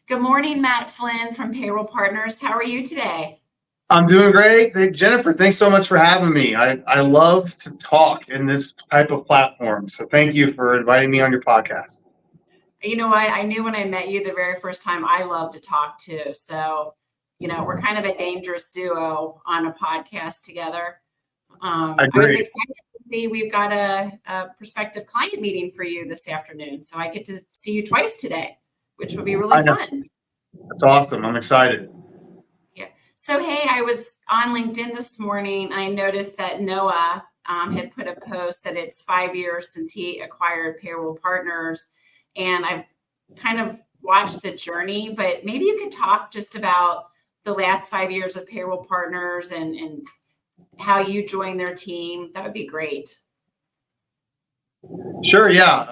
Good morning, Matt Flynn from Payroll Partners. How are you today? I'm doing great. Jennifer, thanks so much for having me. I love to talk in this type of platform. So thank you for inviting me on your podcast. You know what? I knew when I met you the very first time I love to talk too. So, we're kind of a dangerous duo on a podcast together. I I was agree. excited to see we've got a prospective client meeting for you this afternoon. So I get to see you twice today, which would be really I know. fun. That's awesome. I'm excited. Yeah. So, hey, I was on LinkedIn this morning. I noticed that Noah had put a post that it's 5 years since he acquired Payroll Partners. And I've kind of watched the journey, but maybe you could talk just about the last 5 years of Payroll Partners and how you joined their team. That would be great. Sure. Yeah.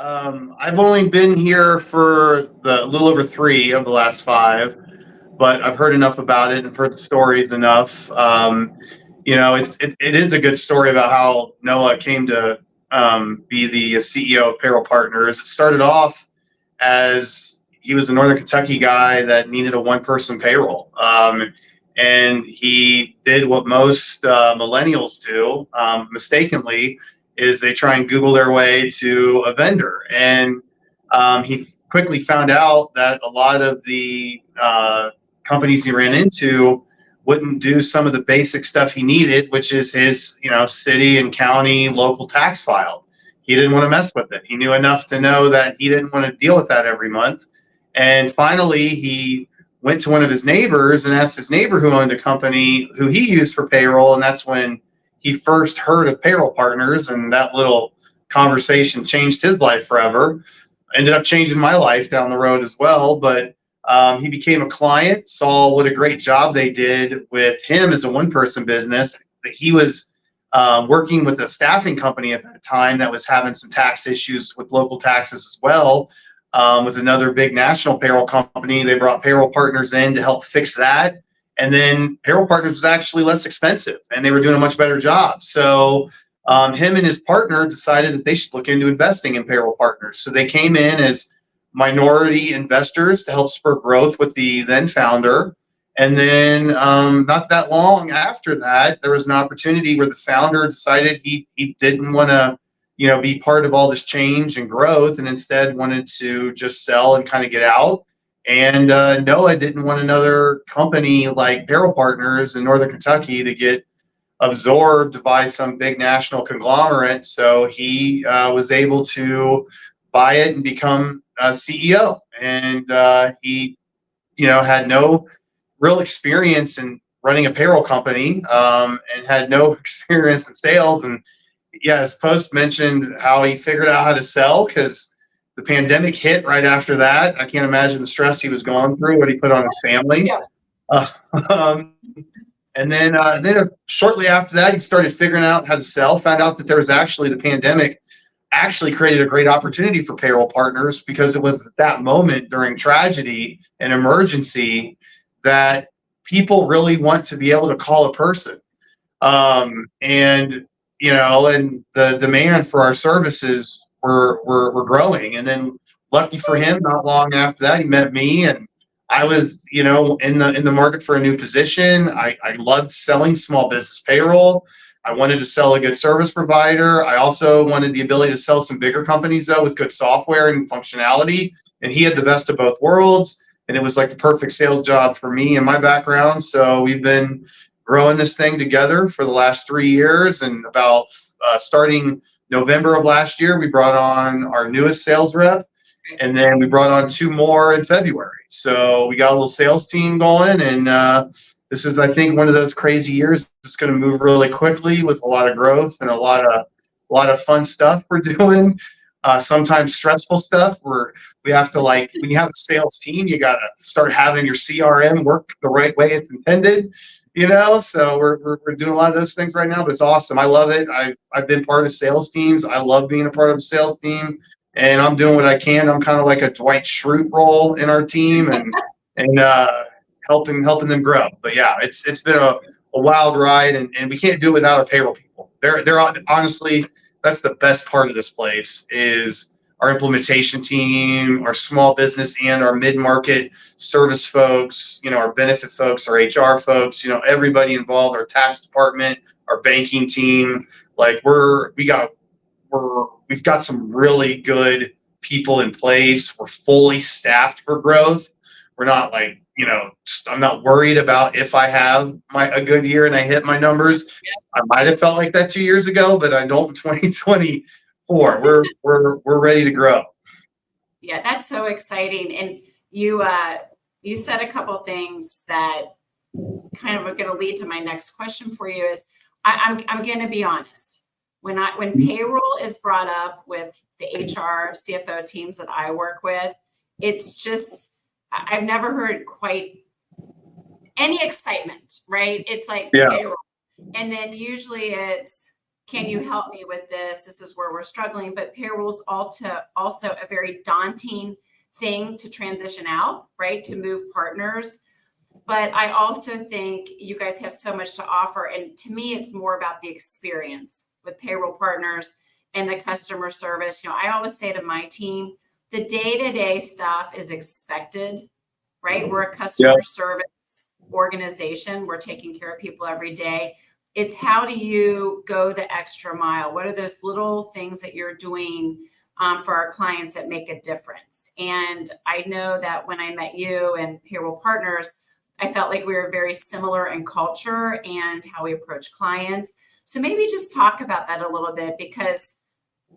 I've only been here for a little over 3 of the last 5, but I've heard enough about it and heard the stories enough. It is a good story about how Noah came to be the CEO of Payroll Partners. It started off as he was a Northern Kentucky guy that needed a one-person payroll. And he did what most millennials do, mistakenly, is they try and Google their way to a vendor. And he quickly found out that a lot of the companies he ran into wouldn't do some of the basic stuff he needed, which is his, city and county local tax file. He didn't want to mess with it. He knew enough to know that he didn't want to deal with that every month. And finally, he went to one of his neighbors and asked his neighbor who owned a company who he used for payroll. And that's when he first heard of Payroll Partners. And that little conversation changed his life forever. Ended up changing my life down the road as well. But he became a client, saw what a great job they did with him as a one-person business. He was working with a staffing company at that time that was having some tax issues with local taxes as well. With another big national payroll company, they brought Payroll Partners in to help fix that. And then Payroll Partners was actually less expensive, and they were doing a much better job. So him and his partner decided that they should look into investing in Payroll Partners. So they came in as minority investors to help spur growth with the then founder. And then not that long after that, there was an opportunity where the founder decided he didn't want to, be part of all this change and growth, and instead wanted to just sell and kind of get out. And Noah didn't want another company like Payroll Partners in Northern Kentucky to get absorbed by some big national conglomerate. So he was able to buy it and become CEO. And he, had no real experience in running a payroll company and had no experience in sales. And yeah, his post mentioned how he figured out how to sell because the pandemic hit right after that. I can't imagine the stress he was going through, what he put on his family. Yeah. Uh, um, and then shortly after that, he started figuring out how to sell, found out that there was actually the pandemic actually created a great opportunity for Payroll Partners because it was at that moment during tragedy and emergency that people really want to be able to call a person. And the demand for our services were growing. And then lucky for him, not long after that, he met me, and I was, in the market for a new position. I loved selling small business payroll. I wanted to sell a good service provider. I also wanted the ability to sell some bigger companies, though, with good software and functionality. And he had the best of both worlds. And it was like the perfect sales job for me and my background. So we've been growing this thing together for the last 3 years. And about starting November of last year, we brought on our newest sales rep. And then we brought on 2 more in February. So we got a little sales team going. And this is, I think, one of those crazy years. It's going to move really quickly with a lot of growth and a lot of fun stuff we're doing. Sometimes stressful stuff where we have to, like, when you have a sales team, you got to start having your CRM work the right way it's intended. So we're doing a lot of those things right now, but it's awesome. I love it. I've been part of sales teams. I love being a part of a sales team, and I'm doing what I can. I'm kind of like a Dwight Schrute role in our team and helping them grow. But yeah, it's been a wild ride, and we can't do it without our payroll people. They're honestly, that's the best part of this place is our implementation team, our small business and our mid-market service folks, our benefit folks, our HR folks, everybody involved, our tax department, our banking team. Like we've got some really good people in place. We're fully staffed for growth. We're not like, I'm not worried about if I have a good year and I hit my numbers. I might have felt like that 2 years ago, but I don't in 2024. We're ready to grow. Yeah, that's so exciting. And you said a couple things that kind of are going to lead to my next question for you. Is I'm going to be honest. When payroll is brought up with the HR CFO teams that I work with, it's just I've never heard quite any excitement, right? It's like payroll, and then usually it's, can you help me with this? This is where we're struggling. But payroll's also a very daunting thing to transition out, right? To move partners. But I also think you guys have so much to offer. And to me, it's more about the experience with payroll partners and the customer service. I always say to my team, the day-to-day stuff is expected, right? We're a customer service organization. We're taking care of people every day. It's how do you go the extra mile? What are those little things that you're doing for our clients that make a difference? And I know that when I met you and Payroll Partners, I felt like we were very similar in culture and how we approach clients. So maybe just talk about that a little bit, because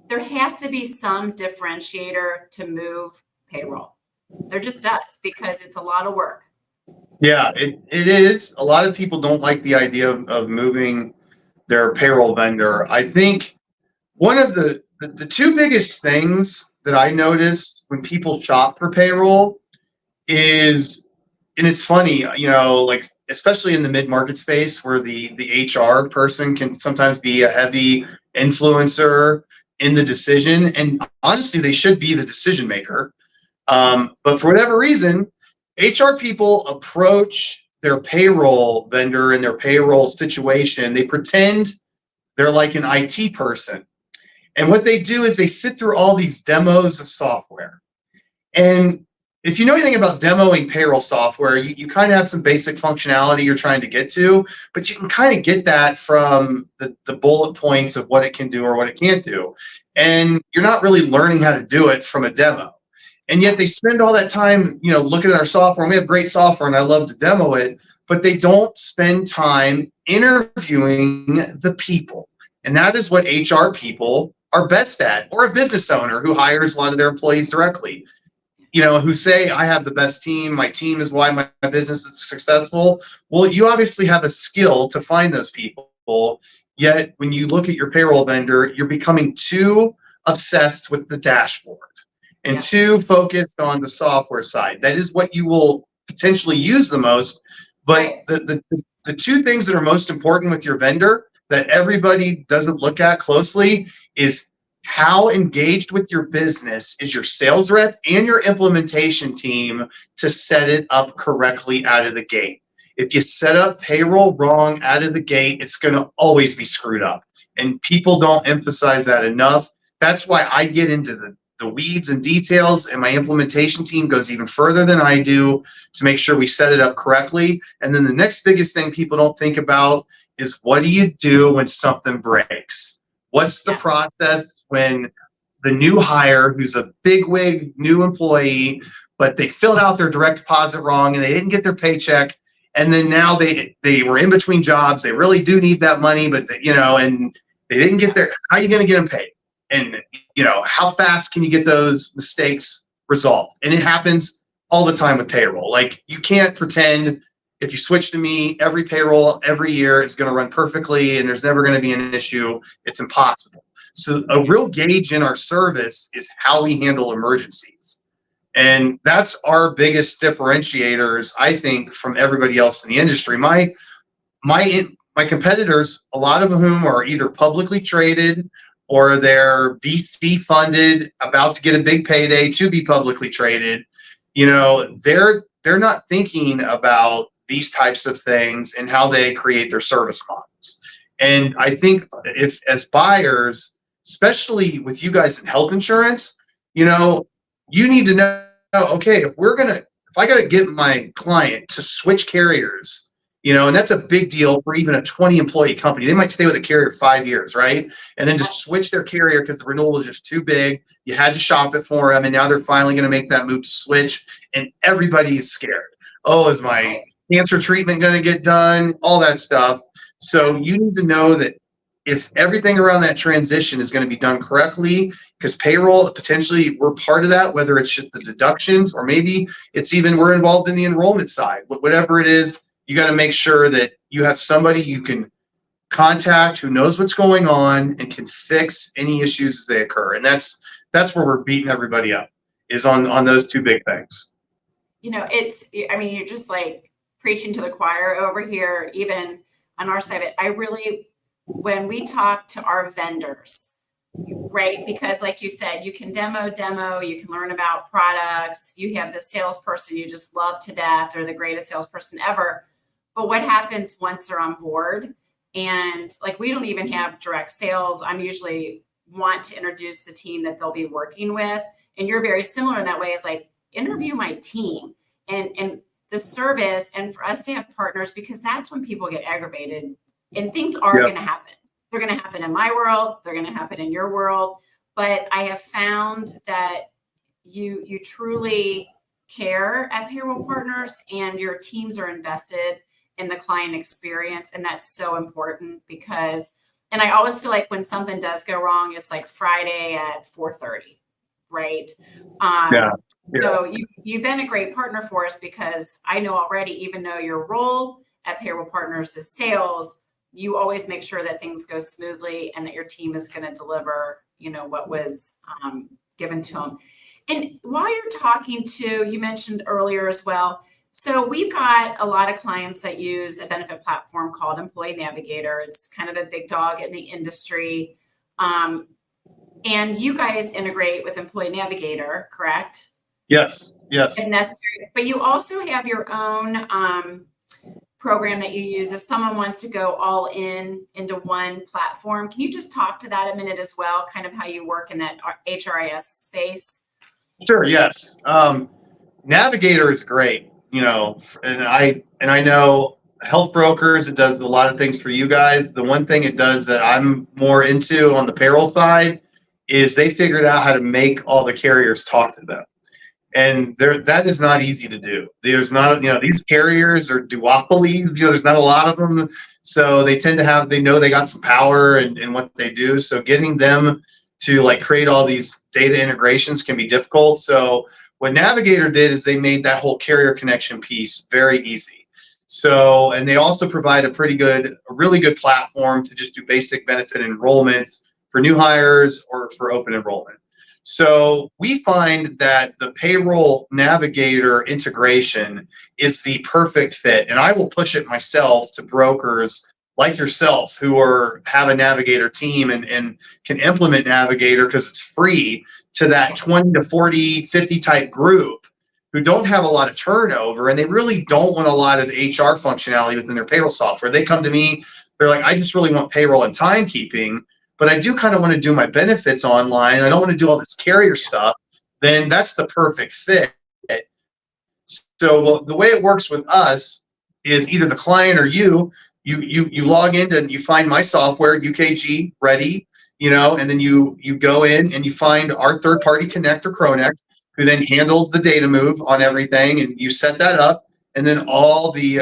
there has to be some differentiator to move payroll. There just does, because it's a lot of work. Yeah, it is. A lot of people don't like the idea of moving their payroll vendor. I think one of the two biggest things that I notice when people shop for payroll is, and it's funny, like especially in the mid-market space where the HR person can sometimes be a heavy influencer in the decision. And honestly, they should be the decision maker. But for whatever reason, HR people approach their payroll vendor and their payroll situation. They pretend they're like an IT person. And what they do is they sit through all these demos of software. And if you know anything about demoing payroll software, you kind of have some basic functionality you're trying to get to, but you can kind of get that from the bullet points of what it can do or what it can't do. And you're not really learning how to do it from a demo. And yet they spend all that time, looking at our software, and we have great software and I love to demo it, but they don't spend time interviewing the people. And that is what HR people are best at, or a business owner who hires a lot of their employees directly, who say, I have the best team. My team is why my business is successful. Well, you obviously have a skill to find those people. Yet when you look at your payroll vendor, you're becoming too obsessed with the dashboard and too focused on the software side. That is what you will potentially use the most. But the two things that are most important with your vendor that everybody doesn't look at closely is how engaged with your business is your sales rep and your implementation team to set it up correctly out of the gate. If you set up payroll wrong out of the gate, it's going to always be screwed up. And people don't emphasize that enough. That's why I get into the weeds and details, and my implementation team goes even further than I do to make sure we set it up correctly. And then the next biggest thing people don't think about is, what do you do when something breaks? What's the process when the new hire, who's a bigwig new employee, but they filled out their direct deposit wrong and they didn't get their paycheck, and then now they were in between jobs, they really do need that money, but and they didn't get their, how are you going to get them paid? And how fast can you get those mistakes resolved? And it happens all the time with payroll. Like, you can't pretend if you switch to me, every payroll every year is going to run perfectly and there's never going to be an issue. It's impossible. So a real gauge in our service is how we handle emergencies. And that's our biggest differentiators, I think, from everybody else in the industry. My competitors, a lot of whom are either publicly traded or they're VC funded, about to get a big payday to be publicly traded, they're not thinking about these types of things and how they create their service models. And I think if, as buyers, especially with you guys in health insurance, you know, you need to know, okay, if I got to get my client to switch carriers, and that's a big deal for even a 20 employee company. They might stay with a carrier 5 years, right? And then just switch their carrier because the renewal is just too big. You had to shop it for them. And now they're finally going to make that move to switch. And everybody is scared. Oh, is my cancer treatment going to get done? All that stuff. So you need to know that if everything around that transition is going to be done correctly, because payroll, potentially we're part of that, whether it's just the deductions or maybe it's even we're involved in the enrollment side. Whatever it is, you got to make sure that you have somebody you can contact who knows what's going on and can fix any issues as they occur. And that's where we're beating everybody up, is on those two big things. You're just like preaching to the choir over here, even on our side of it. When we talk to our vendors, right? Because like you said, you can demo, you can learn about products. You have the salesperson you just love to death, or the greatest salesperson ever. But what happens once they're on board? And like, we don't even have direct sales. I'm usually want to introduce the team that they'll be working with. And you're very similar in that way. It's like, interview my team and the service, and for us to have partners, because that's when people get aggravated. And things are going to happen. They're going to happen in my world. They're going to happen in your world. But I have found that you truly care at Payroll Partners, and your teams are invested in the client experience. And that's so important and I always feel like when something does go wrong, it's like Friday at 4:30, right? So you've been a great partner for us, because I know already, even though your role at Payroll Partners is sales, you always make sure that things go smoothly and that your team is going to deliver, what was given to them. And while you're talking you mentioned earlier as well, so we've got a lot of clients that use a benefit platform called Employee Navigator. It's kind of a big dog in the industry. And you guys integrate with Employee Navigator, correct? Yes. If necessary. But you also have your own program that you use if someone wants to go all into one platform. Can you just talk to that a minute as well, kind of how you work in that HRIS space? Sure. Yes. Navigator is great, and I know health brokers, it does a lot of things for you guys. The one thing it does that I'm more into on the payroll side is they figured out how to make all the carriers talk to them. And that is not easy to do. There's not, these carriers are duopolies, there's not a lot of them. So they tend to they know they got some power in what they do. So getting them to like create all these data integrations can be difficult. So what Navigator did is they made that whole carrier connection piece very easy. So, and they also provide a really good platform to just do basic benefit enrollments for new hires or for open enrollment. So we find that the Payroll Navigator integration is the perfect fit. And I will push it myself to brokers like yourself who have a Navigator team and can implement Navigator because it's free, to that 20 to 40, 50 type group who don't have a lot of turnover and they really don't want a lot of HR functionality within their payroll software. They come to me, they're like, I just really want payroll and timekeeping, but I do kind of want to do my benefits online. I don't want to do all this carrier stuff. Then that's the perfect fit. So the way it works with us is either the client or you log in and you find my software, UKG ready, and then you go in and you find our third party connector, Cronect, who then handles the data move on everything, and you set that up. And then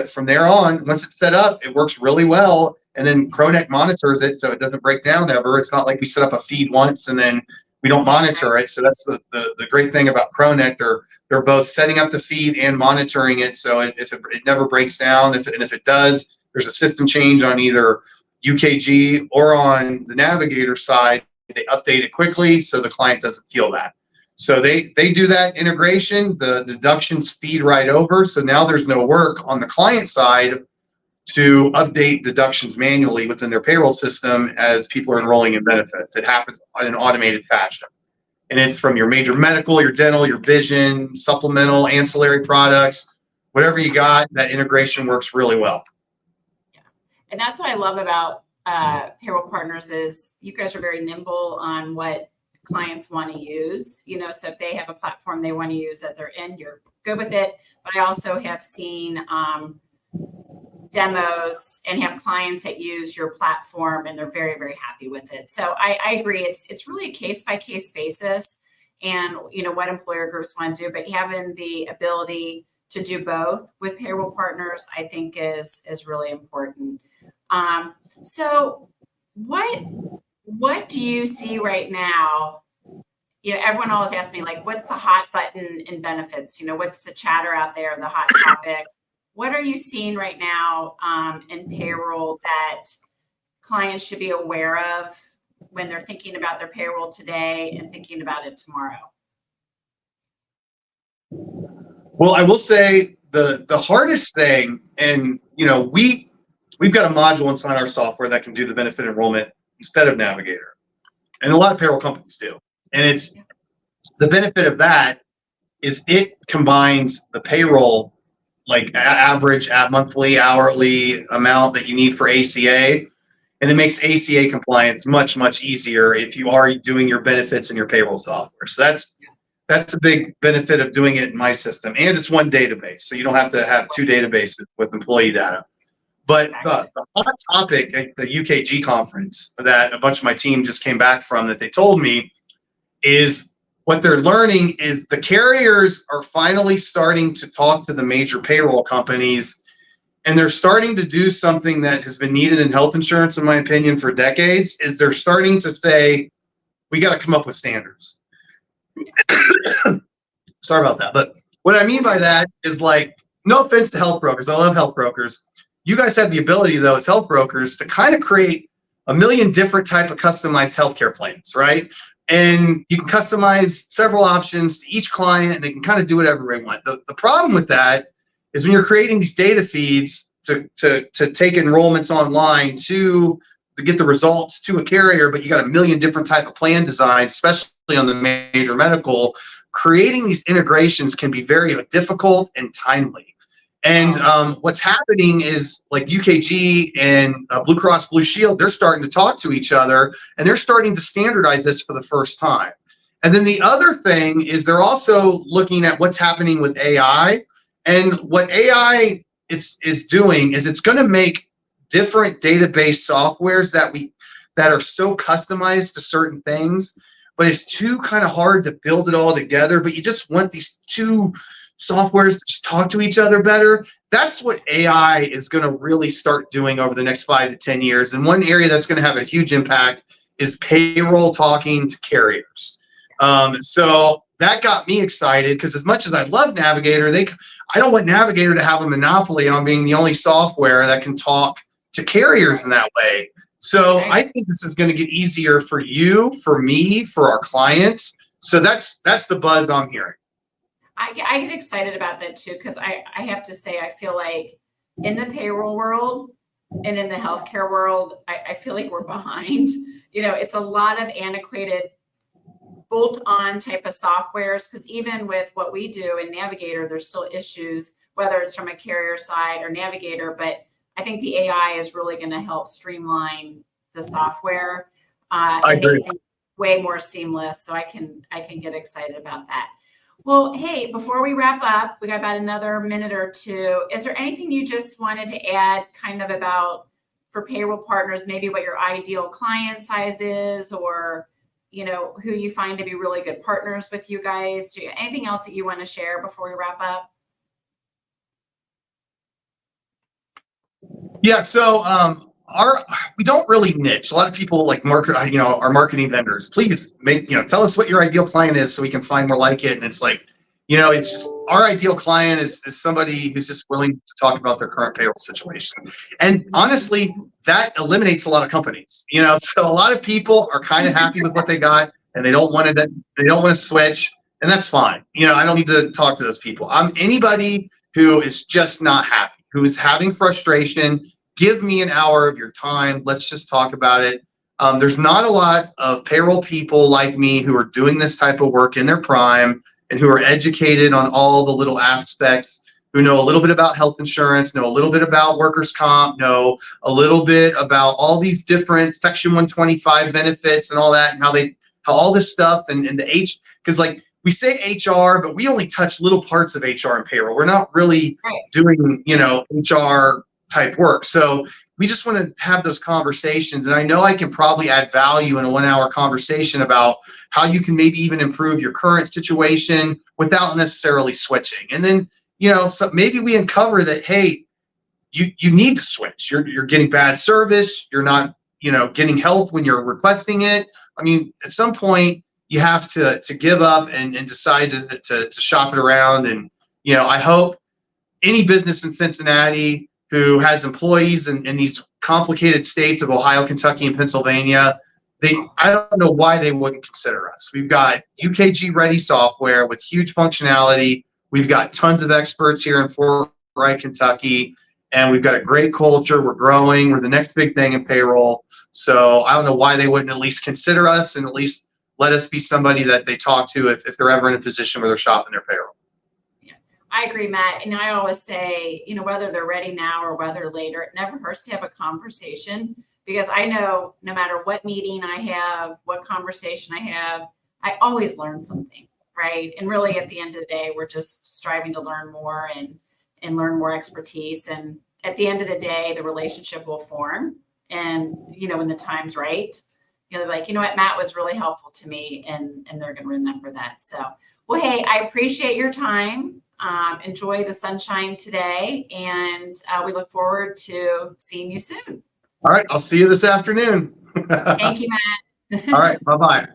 from there on, once it's set up, it works really well. And then Cronect monitors it so it doesn't break down ever. It's not like we set up a feed once and then we don't monitor it. So that's the great thing about Cronect. They're both setting up the feed and monitoring it. So if it never breaks down, if it does, there's a system change on either UKG or on the Navigator side, they update it quickly so the client doesn't feel that. So they do that integration, the deductions feed right over. So now there's no work on the client side to update deductions manually within their payroll system as people are enrolling in benefits. It happens in an automated fashion. And it's from your major medical, your dental, your vision, supplemental, ancillary products, whatever you got, that integration works really well. Yeah. And that's what I love about Payroll Partners is you guys are very nimble on what clients want to use, so if they have a platform they want to use at their end, you're good with it. But I also have seen demos and have clients that use your platform and they're very, very happy with it. So I agree. It's really a case by case basis and what employer groups want to do, but having the ability to do both with payroll partners, I think is really important. So what do you see right now? Everyone always asks me, like, what's the hot button in benefits? What's the chatter out there, the hot topics? What are you seeing right now in payroll that clients should be aware of when they're thinking about their payroll today and thinking about it tomorrow? Well, I will say the hardest thing, and we've got a module inside our software that can do the benefit enrollment instead of Navigator, and a lot of payroll companies do. And it's the benefit of that is it combines the payroll, like average at monthly, hourly amount that you need for ACA, and it makes ACA compliance much, much easier if you are doing your benefits in your payroll software. So that's a big benefit of doing it in my system. And it's one database, so you don't have to have two databases with employee data. But Exactly. the hot topic at the UKG conference that a bunch of my team just came back from that they told me is what they're learning is the carriers are finally starting to talk to the major payroll companies, and they're starting to do something that has been needed in health insurance, in my opinion, for decades, is they're starting to say, we got to come up with standards. Sorry about that. But what I mean by that is, like, no offense to health brokers. I love health brokers. You guys have the ability, though, as health brokers, to kind of create a million different type of customized healthcare plans, right? And you can customize several options to each client, and they can kind of do whatever they want. The problem with that is when you're creating these data feeds to take enrollments online to get the results to a carrier, but you got a million different type of plan designs, especially on the major medical, creating these integrations can be very difficult and timely. And what's happening is, like, UKG and Blue Cross Blue Shield, they're starting to talk to each other, and they're starting to standardize this for the first time. And then the other thing is they're also looking at what's happening with AI. And what AI is doing is it's going to make different database softwares that are so customized to certain things, but it's too kind of hard to build it all together. But you just want these two softwares to just talk to each other better. That's what AI is going to really start doing over the next 5 to 10 years. And one area that's going to have a huge impact is payroll talking to carriers. So that got me excited, because as much as I love Navigator, I don't want Navigator to have a monopoly on being the only software that can talk to carriers in that way. So I think this is going to get easier for you, for me, for our clients. So that's the buzz I'm hearing. I get excited about that too, because I have to say, I feel like in the payroll world and in the healthcare world, I feel like we're behind. It's a lot of antiquated bolt-on type of softwares, because even with what we do in Navigator, there's still issues, whether it's from a carrier side or Navigator. But I think the AI is really going to help streamline the software and make things way more seamless. So I can get excited about that. Well, hey, before we wrap up, we got about another minute or two. Is there anything you just wanted to add kind of about, for payroll partners, maybe what your ideal client size is, or, who you find to be really good partners with you guys? Anything else that you want to share before we wrap up? Yeah, so we don't really niche. A lot of people like our marketing vendors. Please tell us what your ideal client is so we can find more like it. And it's like, it's just our ideal client is somebody who's just willing to talk about their current payroll situation. And honestly, that eliminates a lot of companies. So a lot of people are kind of happy with what they got, and they don't want to switch, and that's fine. I don't need to talk to those people. I'm anybody who is just not happy, who is having frustration. Give me an hour of your time. Let's just talk about it. There's not a lot of payroll people like me who are doing this type of work in their prime and who are educated on all the little aspects, who know a little bit about health insurance, know a little bit about workers' comp, know a little bit about all these different Section 125 benefits and all that, and how they how all this stuff and the because like we say HR, but we only touch little parts of HR and payroll. We're not really doing, HR type work. So we just want to have those conversations. And I know I can probably add value in a 1 hour conversation about how you can maybe even improve your current situation without necessarily switching. And then, so maybe we uncover that, hey, you need to switch. You're getting bad service. You're not, getting help when you're requesting it. I mean, at some point you have to give up and decide to shop it around. And, I hope any business in Cincinnati who has employees in these complicated states of Ohio, Kentucky, and Pennsylvania, I don't know why they wouldn't consider us. We've got UKG ready software with huge functionality. We've got tons of experts here in Fort Wright, Kentucky, and we've got a great culture. We're growing. We're the next big thing in payroll. So I don't know why they wouldn't at least consider us and at least let us be somebody that they talk to if they're ever in a position where they're shopping their payroll. Yeah, I agree, Matt. And I always say, whether they're ready now or whether later, it never hurts to have a conversation, because I know no matter what meeting I have, what conversation I have, I always learn something, right? And really at the end of the day, we're just striving to learn more and learn more expertise. And at the end of the day, the relationship will form. And, when the time's right, they're like, what, Matt was really helpful to me, and they're going to remember that. So, well, hey, I appreciate your time. Enjoy the sunshine today, and we look forward to seeing you soon. All right. I'll see you this afternoon. Thank you, Matt. All right. Bye-bye.